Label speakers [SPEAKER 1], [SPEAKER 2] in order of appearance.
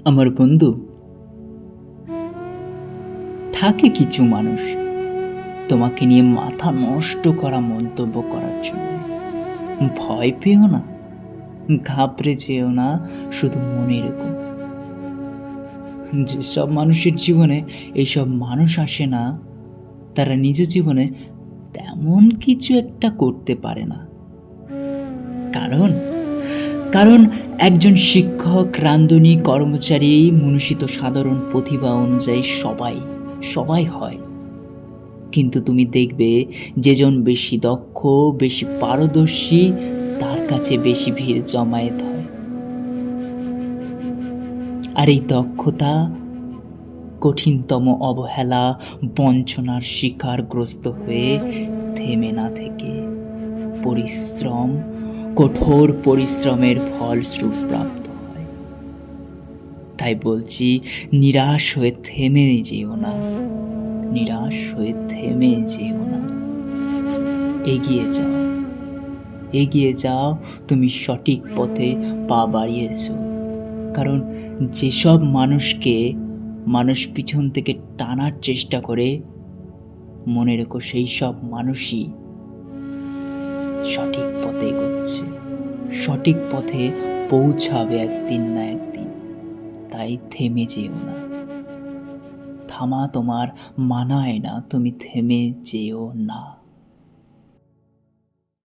[SPEAKER 1] আমার বন্ধু, থাকে কিছু মানুষ তোমাকে নিয়ে মাথা নষ্ট করা মন্তব্য করার জন্য। ভয় পেও না, ঘাবড়ে যেও না, শুধু মনে রেখো, যেসব মানুষের জীবনে এইসব মানুষ আসে না, তারা নিজ জীবনে তেমন কিছু একটা করতে পারে না। কারণ কারণ একজন শিক্ষক, রান্ধনী, কর্মচারী, মনীষিত সাধারণ প্রতিভা অনুযায়ী সবাই হয়। কিন্তু তুমি দেখবে, যেজন বেশি দক্ষ, বেশি পারদর্শী, তার কাছে বেশি ভিড় জমায়েত হয়। আর এই দক্ষতা কঠিনতম অবহেলা, বঞ্চনার শিকারগ্রস্ত হয়ে থেমে না থেকে পরিশ্রম, কঠোর পরিশ্রমের ফলস্বরূপ প্রাপ্ত হয়। তাই বলছি, নিরাশ হয়ে থেমে যেও না, নিরাশ হয়ে থেমে যেও না। এগিয়ে যাও, এগিয়ে যাও, তুমি সঠিক পথে পা বাড়িয়েছ। কারণ যেসব মানুষকে মানুষ পিছন থেকে টানার চেষ্টা করে, মনে রেখো সেই সব মানুষই সঠিক পথে এগোচ্ছে, সঠিক পথে পৌঁছাবে একদিন না একদিন। তাই থেমে যেও না, থামা তোমার মানায় না, তুমি থেমে যেও না।